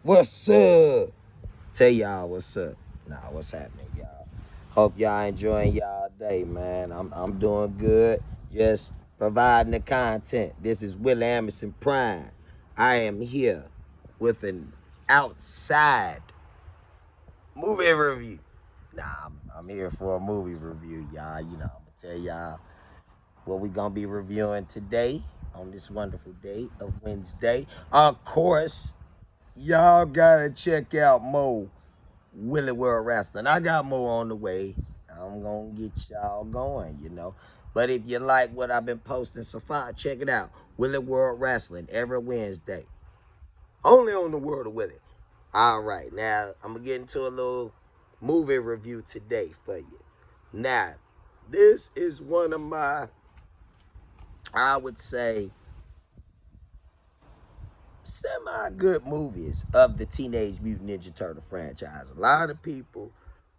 What's up? Tell y'all what's up. Nah, what's happening, y'all? Hope y'all enjoying y'all day, man. I'm doing good. Just providing the content. This is Willie Anderson Prime. I am here with an outside movie review. Nah, I'm here for a movie review, y'all. You know, I'm gonna tell y'all what we gonna be reviewing today on this wonderful day of Wednesday. Of course, y'all gotta check out Mo Willie World Wrestling. I got more on the way. I'm gonna get y'all going, you know. But if you like what I've been posting so far, check it out. Willie World Wrestling every Wednesday. Only on the World of Willie. All right, now I'm gonna get into a little movie review today for you. Now, this is one of my, I would say, semi-good movies of the Teenage Mutant Ninja Turtle franchise. A lot of people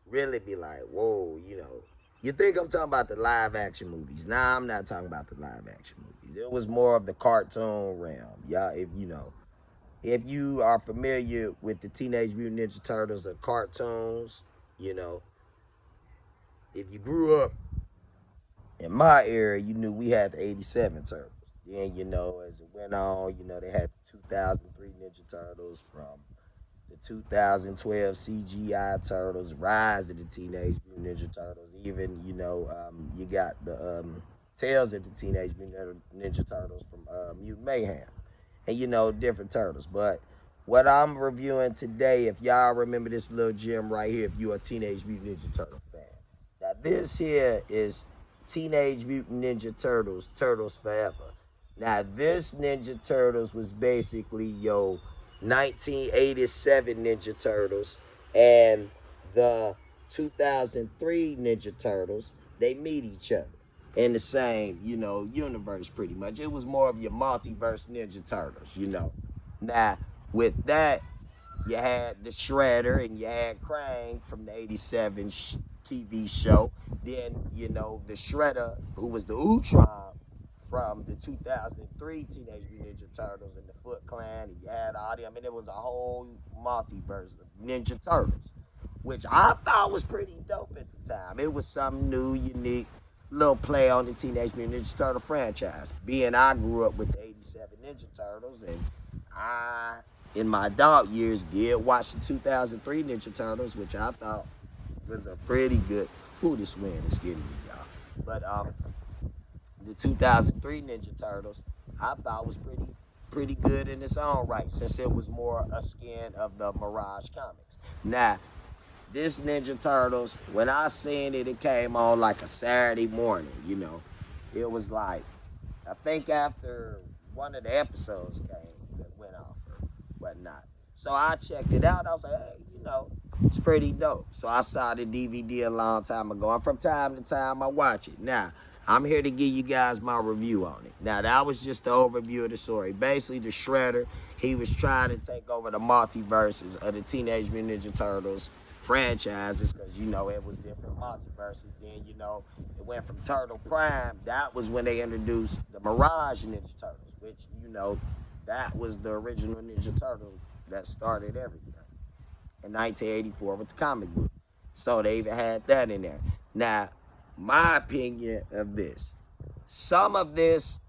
really be like, whoa, you know, you think I'm talking about the live action movies. Nah, I'm not talking about the live action movies. It was more of the cartoon realm. Y'all, if you are familiar with the Teenage Mutant Ninja Turtles, the cartoons, you know, if you grew up in my era, you knew we had the 87 Turtles. Then, you know, as it went on, you know, they had the 2003 Ninja Turtles from the 2012 CGI Turtles, Rise of the Teenage Mutant Ninja Turtles. Even, you know, you got the Tales of the Teenage Mutant Ninja Turtles from Mutant Mayhem. And, you know, different turtles. But what I'm reviewing today, if y'all remember this little gem right here, if you're a Teenage Mutant Ninja Turtle fan. Now, this here is Teenage Mutant Ninja Turtles, Turtles Forever. Now, this Ninja Turtles was basically your 1987 Ninja Turtles and the 2003 Ninja Turtles. They meet each other in the same, you know, universe pretty much. It was more of your multiverse Ninja Turtles, you know. Now, with that, you had the Shredder and you had Krang from the 87 TV show. Then, you know, the Shredder, who was the Ultron from the 2003 Teenage Mutant Ninja Turtles and the Foot Clan. And you had all them. I mean, it was a whole multiverse of Ninja Turtles, which I thought was pretty dope at the time. It was something new, unique, little play on the Teenage Mutant Ninja Turtle franchise. Being I grew up with the 87 Ninja Turtles, and I in my adult years did watch the 2003 Ninja Turtles, which I thought was a pretty good. Who this wind is getting me, y'all? But the 2003 Ninja Turtles, I thought was pretty good in its own right, since it was more a skin of the Mirage comics. Now, this Ninja Turtles, when I seen it, it came on like a Saturday morning. You know, it was like I think after one of the episodes came that went off or whatnot. So I checked it out. I was like, hey, you know, it's pretty dope. So I saw the DVD a long time ago. And from time to time, I watch it. Now, I'm here to give you guys my review on it. Now, that was just the overview of the story. Basically, the Shredder, he was trying to take over the multiverses of the Teenage Mutant Ninja Turtles franchises, because you know it was different multiverses. Then you know it went from Turtle Prime. That was when they introduced the Mirage Ninja Turtles, which you know that was the original Ninja Turtles that started everything in 1984 with the comic book. So they even had that in there. Now, my opinion of this, some of this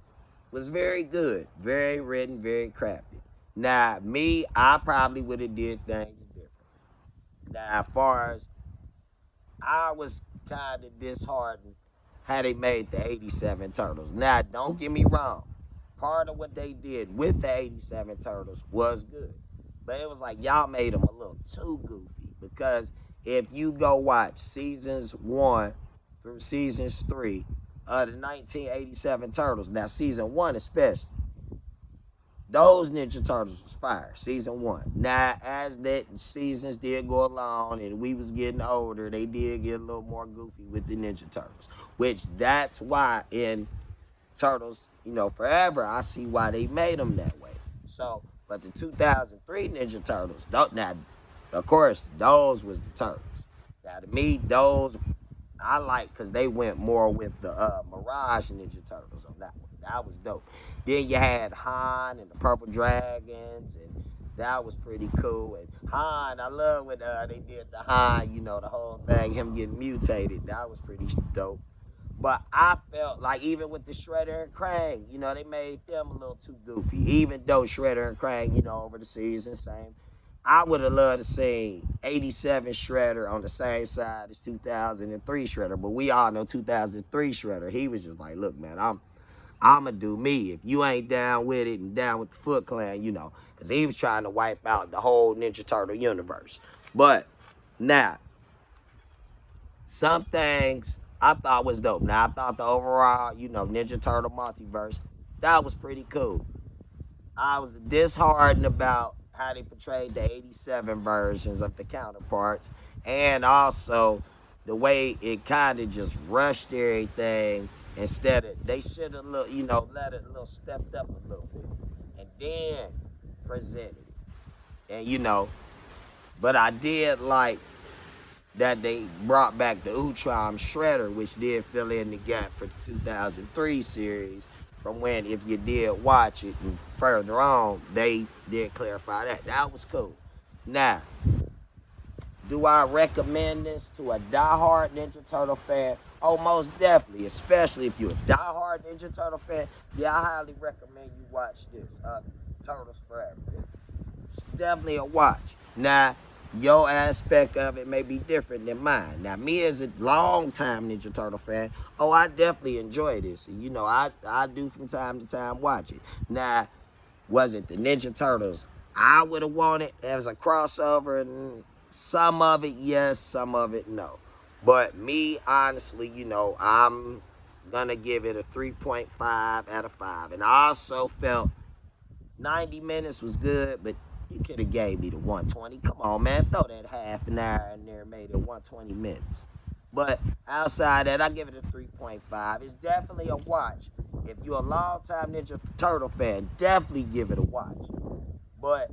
was very good, very written, very crafty. Now, me, I probably would have did things different. Now, as far as I was kind of disheartened how they made the 87 Turtles. Now, don't get me wrong. Part of what they did with the 87 Turtles was good. But it was like y'all made them a little too goofy. Because if you go watch seasons 1 through seasons 3 of the 1987 Turtles, now season 1 especially, those Ninja Turtles was fire, season 1. Now, as that seasons did go along and we was getting older, they did get a little more goofy with the Ninja Turtles. Which that's why in Turtles, you know, Forever, I see why they made them that way. So, but the 2003 Ninja Turtles, now, of course, those was the Turtles. Now, to me, those I like because they went more with the Mirage Ninja Turtles on that one. That was dope. Then you had Han and the Purple Dragons, and That was pretty cool. And Han, I love when they did the Han, you know, the whole thing, him getting mutated. That was pretty dope. But I felt like even with the Shredder and Krang, you know, they made them a little too goofy. Even though Shredder and Krang, you know, over the season, same. I would have loved to see 87 Shredder on the same side as 2003 Shredder, but we all know 2003 Shredder. He was just like, look, man, I'ma do me. If you ain't down with it and down with the Foot Clan, you know, because he was trying to wipe out the whole Ninja Turtle universe. But now, some things I thought was dope. Now, I thought the overall, you know, Ninja Turtle multiverse, that was pretty cool. I was disheartened about how they portrayed the 87 versions of the counterparts, and also the way it kind of just rushed everything instead of they should have, you know, let it a little stepped up a little bit and then presented it. And you know, but I did like that they brought back the Utrom Shredder, which did fill in the gap for the 2003 series. From when, if you did watch it and further on, they did clarify that. That was cool. Now, do I recommend this to a diehard Ninja Turtle fan? Oh, most definitely, especially if you're a diehard Ninja Turtle fan. Yeah, I highly recommend you watch this. Turtles Forever. It's definitely a watch. Now, your aspect of it may be different than mine. Now, me as a long-time Ninja Turtle fan, oh, I definitely enjoy this. And, you know, I do from time to time watch it. Now, was it the Ninja Turtles I would have wanted as a crossover? And some of it, yes, some of it, no. But me, honestly, you know, I'm going to give it a 3.5 out of 5. And I also felt 90 minutes was good, but you could have gave me the 120. Come on, man. Throw that half an hour in there and made it 120 minutes. But outside that, I give it a 3.5. It's definitely a watch. If you're a long-time Ninja Turtle fan, definitely give it a watch. But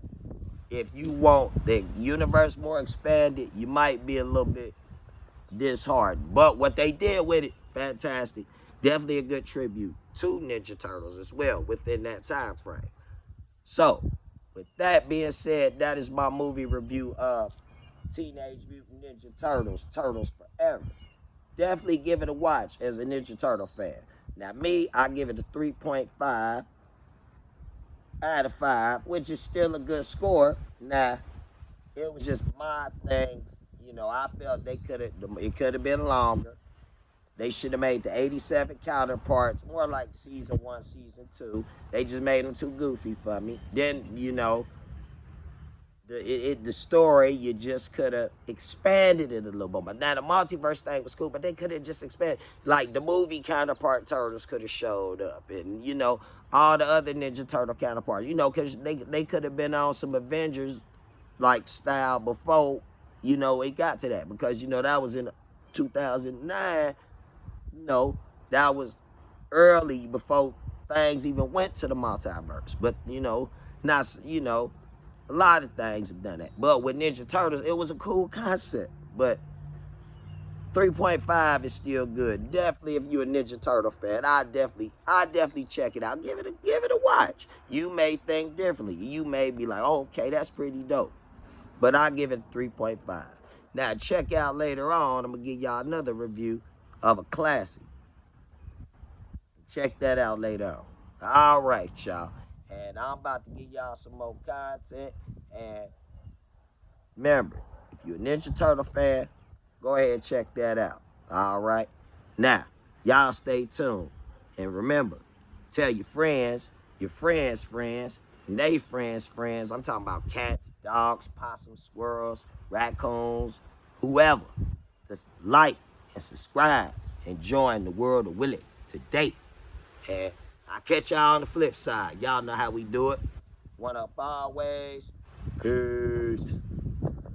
if you want the universe more expanded, you might be a little bit disheartened. But what they did with it, fantastic. Definitely a good tribute to Ninja Turtles as well within that time frame. So, with that being said, that is my movie review of Teenage Mutant Ninja Turtles, Turtles Forever. Definitely give it a watch as a Ninja Turtle fan. Now, me, I give it a 3.5 out of 5, which is still a good score. Now, it was just my things. You know, I felt it could have been longer. They should have made the 87 counterparts more like season 1, season 2. They just made them too goofy for me. Then, you know, the story, you just could have expanded it a little bit. But now the multiverse thing was cool, but they could have just expanded. Like the movie counterpart Turtles could have showed up. And, you know, all the other Ninja Turtle counterparts. You know, because they could have been on some Avengers like style before, you know, it got to that. Because, you know, that was in 2009. You know, that was early before things even went to the multiverse. But, you know, not, you know, a lot of things have done that. But with Ninja Turtles, it was a cool concept. But 3.5 is still good. Definitely, if you're a Ninja Turtle fan, I definitely check it out. Give it a watch. You may think differently. You may be like, oh, okay, that's pretty dope. But I give it 3.5. Now check out later on. I'm gonna give y'all another review of a classic. Check that out later on. All right, y'all. And I'm about to give y'all some more content. And remember, if you're a Ninja Turtle fan, go ahead and check that out. All right. Now, y'all stay tuned. And remember, tell your friends, friends, and they friends. I'm talking about cats, dogs, possums, squirrels, raccoons, whoever. Just like and subscribe and join the world of Willie today. And I'll catch y'all on the flip side. Y'all know how we do it. One up always. Peace.